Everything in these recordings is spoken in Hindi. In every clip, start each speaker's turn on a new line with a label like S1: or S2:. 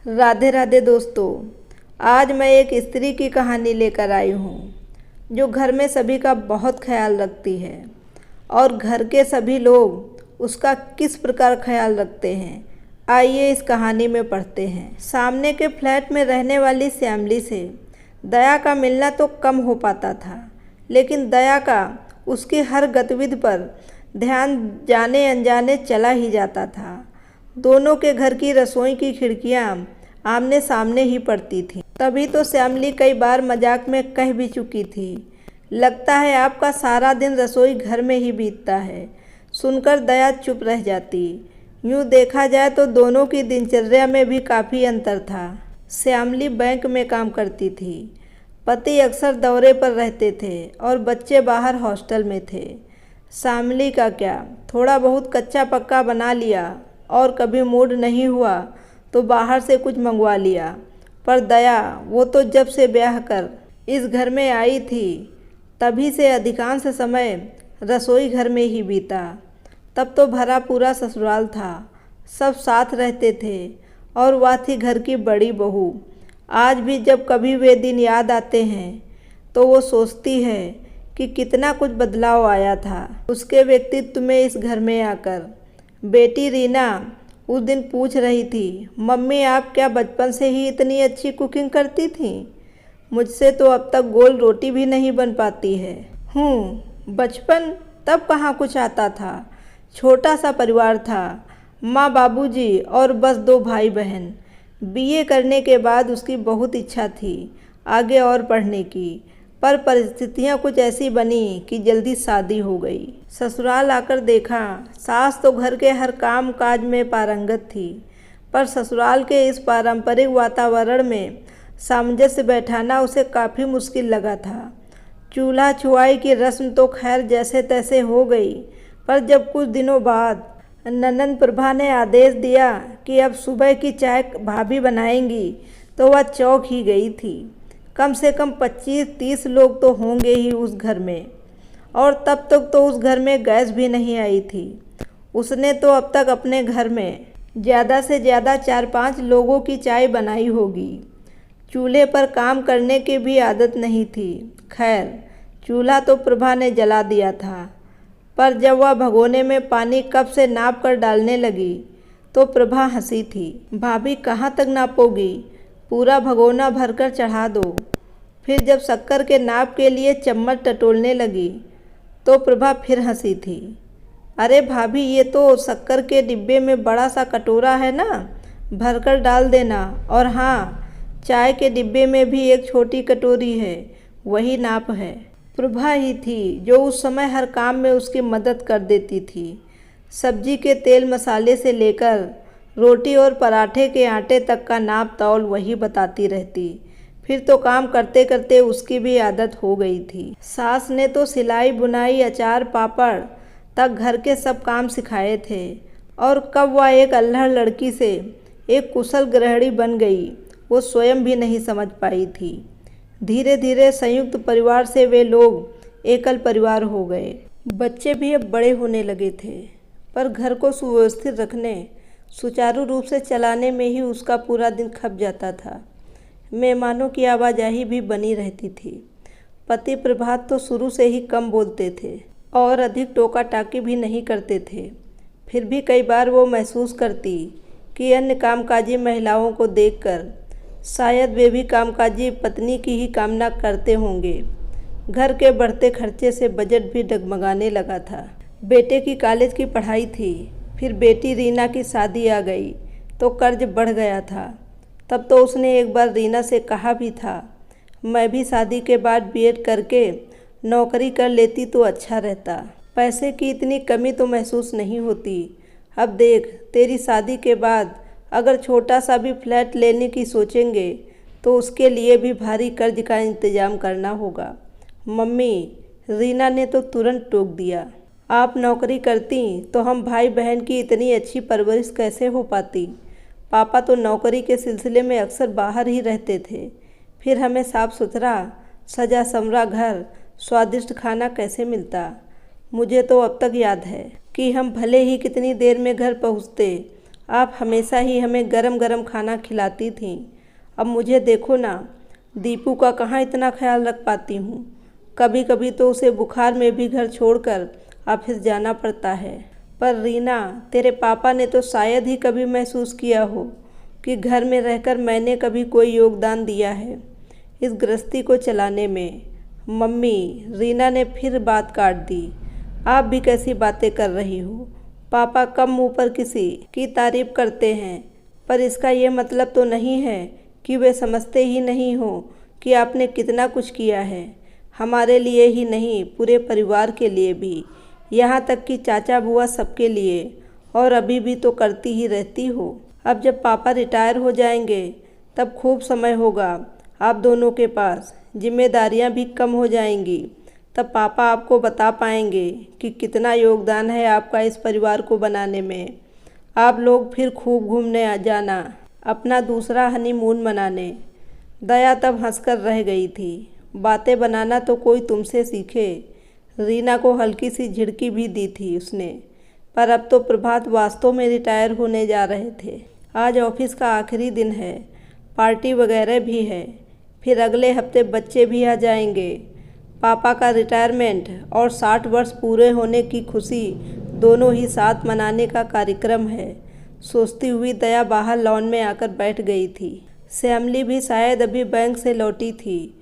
S1: राधे राधे दोस्तों। आज मैं एक स्त्री की कहानी लेकर आई हूँ जो घर में सभी का बहुत ख्याल रखती है और घर के सभी लोग उसका किस प्रकार ख्याल रखते हैं, आइए इस कहानी में पढ़ते हैं। सामने के फ्लैट में रहने वाली श्यामली से दया का मिलना तो कम हो पाता था, लेकिन दया का उसकी हर गतिविधि पर ध्यान जाने अनजाने चला ही जाता था। दोनों के घर की रसोई की खिड़कियां आमने सामने ही पड़ती थीं। तभी तो श्यामली कई बार मजाक में कह भी चुकी थी, लगता है आपका सारा दिन रसोई घर में ही बीतता है। सुनकर दया चुप रह जाती। यूँ देखा जाए तो दोनों की दिनचर्या में भी काफ़ी अंतर था। श्यामली बैंक में काम करती थी, पति अक्सर दौरे पर रहते थे और बच्चे बाहर हॉस्टल में थे। श्यामली का क्या, थोड़ा बहुत कच्चा पक्का बना लिया और कभी मूड नहीं हुआ तो बाहर से कुछ मंगवा लिया। पर दया, वो तो जब से ब्याह कर इस घर में आई थी तभी से अधिकांश समय रसोई घर में ही बीता। तब तो भरा पूरा ससुराल था, सब साथ रहते थे और वह थी घर की बड़ी बहू। आज भी जब कभी वे दिन याद आते हैं तो वो सोचती है कि कितना कुछ बदलाव आया था उसके व्यक्तित्व में इस घर में आकर। बेटी रीना उस दिन पूछ रही थी, मम्मी आप क्या बचपन से ही इतनी अच्छी कुकिंग करती थी? मुझसे तो अब तक गोल रोटी भी नहीं बन पाती है। बचपन तब कहाँ कुछ आता था, छोटा सा परिवार था, माँ बाबूजी और बस 2 भाई बहन। बीए करने के बाद उसकी बहुत इच्छा थी आगे और पढ़ने की, पर परिस्थितियाँ कुछ ऐसी बनी कि जल्दी शादी हो गई। ससुराल आकर देखा, सास तो घर के हर काम काज में पारंगत थी, पर ससुराल के इस पारंपरिक वातावरण में सामंजस्य बैठाना उसे काफ़ी मुश्किल लगा था। चूल्हा छुआई की रस्म तो खैर जैसे तैसे हो गई, पर जब कुछ दिनों बाद ननंद प्रभा ने आदेश दिया कि अब सुबह की चाय भाभी बनाएंगी तो वह चौंक ही गई थी। कम से कम 25-30 लोग तो होंगे ही उस घर में, और तब तक तो उस घर में गैस भी नहीं आई थी। उसने तो अब तक अपने घर में ज़्यादा से ज़्यादा 4-5 लोगों की चाय बनाई होगी। चूल्हे पर काम करने की भी आदत नहीं थी। खैर, चूल्हा तो प्रभा ने जला दिया था, पर जब वह भगोने में पानी कप से नाप कर डालने लगी तो प्रभा हंसी थी। भाभी कहाँ तक नापोगी, पूरा भगोना भरकर चढ़ा दो। फिर जब शक्कर के नाप के लिए चम्मच टटोलने लगी तो प्रभा फिर हंसी थी। अरे भाभी, ये तो शक्कर के डिब्बे में बड़ा सा कटोरा है ना, भरकर डाल देना। और हाँ, चाय के डिब्बे में भी एक छोटी कटोरी है, वही नाप है। प्रभा ही थी जो उस समय हर काम में उसकी मदद कर देती थी। सब्जी के तेल मसाले से लेकर रोटी और पराठे के आटे तक का नाप तौल वही बताती रहती। फिर तो काम करते करते उसकी भी आदत हो गई थी। सास ने तो सिलाई बुनाई अचार पापड़ तक घर के सब काम सिखाए थे, और कब वह एक अल्हड़ लड़की से एक कुशल गृहिणी बन गई वो स्वयं भी नहीं समझ पाई थी। धीरे धीरे संयुक्त परिवार से वे लोग एकल परिवार हो गए। बच्चे भी अब बड़े होने लगे थे, पर घर को सुव्यवस्थित रखने, सुचारू रूप से चलाने में ही उसका पूरा दिन खप जाता था। मेहमानों की आवाजाही भी बनी रहती थी। पति प्रभात तो शुरू से ही कम बोलते थे और अधिक टोका टाकी भी नहीं करते थे। फिर भी कई बार वो महसूस करती कि अन्य कामकाजी महिलाओं को देखकर शायद वे भी कामकाजी पत्नी की ही कामना करते होंगे। घर के बढ़ते खर्चे से बजट भी डगमगाने लगा था। बेटे की कॉलेज की पढ़ाई थी, फिर बेटी रीना की शादी आ गई तो कर्ज बढ़ गया था। तब तो उसने एक बार रीना से कहा भी था, मैं भी शादी के बाद बीएड करके नौकरी कर लेती तो अच्छा रहता, पैसे की इतनी कमी तो महसूस नहीं होती। अब देख, तेरी शादी के बाद अगर छोटा सा भी फ्लैट लेने की सोचेंगे तो उसके लिए भी भारी कर्ज का इंतजाम करना होगा। मम्मी, रीना ने तो तुरंत टोक दिया, आप नौकरी करती तो हम भाई बहन की इतनी अच्छी परवरिश कैसे हो पाती। पापा तो नौकरी के सिलसिले में अक्सर बाहर ही रहते थे, फिर हमें साफ सुथरा सजा संवरा घर, स्वादिष्ट खाना कैसे मिलता। मुझे तो अब तक याद है कि हम भले ही कितनी देर में घर पहुँचते आप हमेशा ही हमें गरम गरम खाना खिलाती थीं। अब मुझे देखो ना, दीपू का कहाँ इतना ख्याल रख पाती हूँ। कभी कभी तो उसे बुखार में भी घर छोड़कर ऑफिस जाना पड़ता है। पर रीना, तेरे पापा ने तो शायद ही कभी महसूस किया हो कि घर में रहकर मैंने कभी कोई योगदान दिया है इस गृहस्थी को चलाने में। मम्मी, रीना ने फिर बात काट दी। आप भी कैसी बातें कर रही हो? पापा कम मुँह पर किसी की तारीफ करते हैं, पर इसका ये मतलब तो नहीं है कि वे समझते ही नहीं हो कि आपने कितना कुछ किया है, हमारे लिए ही नहीं पूरे परिवार के लिए भी, यहाँ तक कि चाचा बुआ सबके लिए। और अभी भी तो करती ही रहती हो। अब जब पापा रिटायर हो जाएंगे तब खूब समय होगा आप दोनों के पास, जिम्मेदारियाँ भी कम हो जाएंगी। तब पापा आपको बता पाएंगे कि कितना योगदान है आपका इस परिवार को बनाने में। आप लोग फिर खूब घूमने आ जाना, अपना दूसरा हनीमून मनाने। दया तब हंसकर रह गई थी। बातें बनाना तो कोई तुमसे सीखे। रीना को हल्की सी झिड़की भी दी थी उसने। पर अब तो प्रभात वास्तव में रिटायर होने जा रहे थे। आज ऑफिस का आखिरी दिन है, पार्टी वगैरह भी है। फिर अगले हफ्ते बच्चे भी आ जाएंगे। पापा का रिटायरमेंट और 60 वर्ष पूरे होने की खुशी दोनों ही साथ मनाने का कार्यक्रम है। सोचती हुई दया बाहर लॉन में आकर बैठ गई थी। श्यामली भी शायद अभी बैंक से लौटी थी।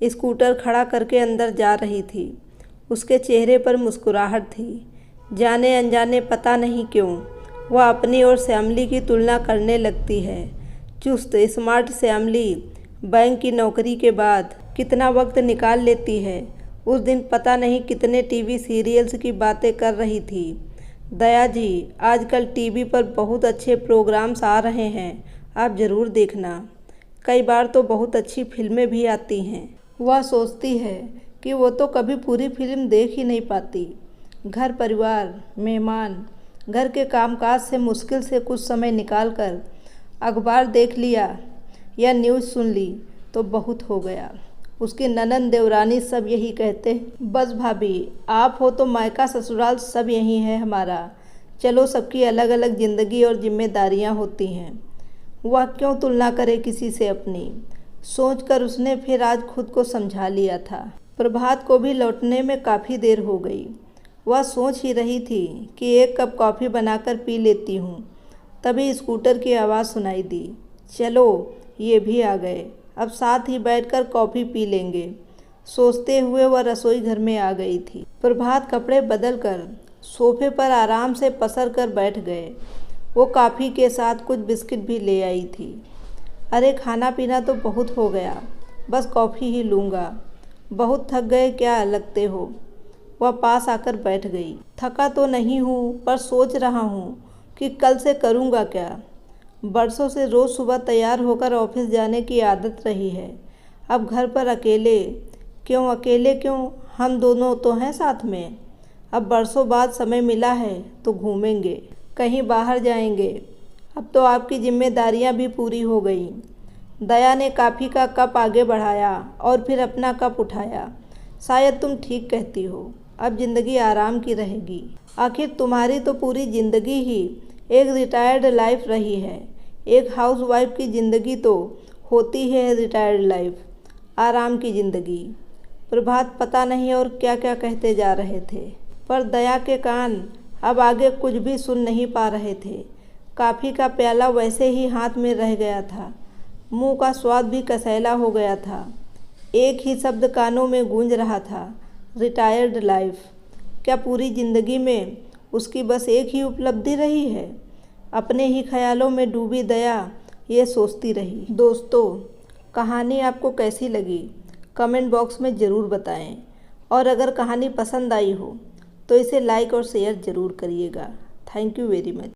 S1: स्कूटर खड़ा करके अंदर जा रही थी। उसके चेहरे पर मुस्कुराहट थी। जाने अनजाने पता नहीं क्यों वह अपनी और श्यामली की तुलना करने लगती है। चुस्त स्मार्ट श्यामली बैंक की नौकरी के बाद कितना वक्त निकाल लेती है। उस दिन पता नहीं कितने टीवी सीरियल्स की बातें कर रही थी। दया जी, आजकल टीवी पर बहुत अच्छे प्रोग्राम्स आ रहे हैं, आप ज़रूर देखना। कई बार तो बहुत अच्छी फिल्में भी आती हैं। वह सोचती है कि वो तो कभी पूरी फिल्म देख ही नहीं पाती। घर परिवार, मेहमान, घर के कामकाज से मुश्किल से कुछ समय निकालकर अखबार देख लिया या न्यूज़ सुन ली तो बहुत हो गया। उसकी ननंद देवरानी सब यही कहते, बस भाभी आप हो तो मायका ससुराल सब यही है हमारा। चलो, सबकी अलग अलग ज़िंदगी और जिम्मेदारियां होती हैं। वह क्यों तुलना करे किसी से अपनी, सोचकर उसने फिर आज खुद को समझा लिया था। प्रभात को भी लौटने में काफ़ी देर हो गई। वह सोच ही रही थी कि एक कप कॉफ़ी बनाकर पी लेती हूँ, तभी स्कूटर की आवाज़ सुनाई दी। चलो, ये भी आ गए, अब साथ ही बैठकर कॉफ़ी पी लेंगे। सोचते हुए वह रसोई घर में आ गई थी। प्रभात कपड़े बदलकर सोफे पर आराम से पसर कर बैठ गए। वो कॉफ़ी के साथ कुछ बिस्किट भी ले आई थी। अरे, खाना पीना तो बहुत हो गया, बस कॉफ़ी ही लूँगा। बहुत थक गए क्या लगते हो? वह पास आकर बैठ गई। थका तो नहीं हूँ, पर सोच रहा हूँ कि कल से करूँगा क्या। बरसों से रोज़ सुबह तैयार होकर ऑफिस जाने की आदत रही है। अब घर पर अकेले क्यों, हम दोनों तो हैं साथ में। अब बरसों बाद समय मिला है तो घूमेंगे, कहीं बाहर जाएंगे। अब तो आपकी जिम्मेदारियां भी पूरी हो गई। दया ने कॉफ़ी का कप आगे बढ़ाया और फिर अपना कप उठाया। शायद तुम ठीक कहती हो, अब ज़िंदगी आराम की रहेगी। आखिर तुम्हारी तो पूरी ज़िंदगी ही एक रिटायर्ड लाइफ रही है। एक हाउसवाइफ की ज़िंदगी तो होती है रिटायर्ड लाइफ, आराम की ज़िंदगी। प्रभात पता नहीं और क्या क्या कहते जा रहे थे, पर दया के कान अब आगे कुछ भी सुन नहीं पा रहे थे। कॉफ़ी का प्याला वैसे ही हाथ में रह गया था। मुंह का स्वाद भी कसैला हो गया था। एक ही शब्द कानों में गूंज रहा था, रिटायर्ड लाइफ। क्या पूरी ज़िंदगी में उसकी बस एक ही उपलब्धि रही है? अपने ही ख्यालों में डूबी दया ये सोचती रही। दोस्तों, कहानी आपको कैसी लगी कमेंट बॉक्स में ज़रूर बताएं। और अगर कहानी पसंद आई हो तो इसे लाइक और शेयर ज़रूर करिएगा। Thank you very much.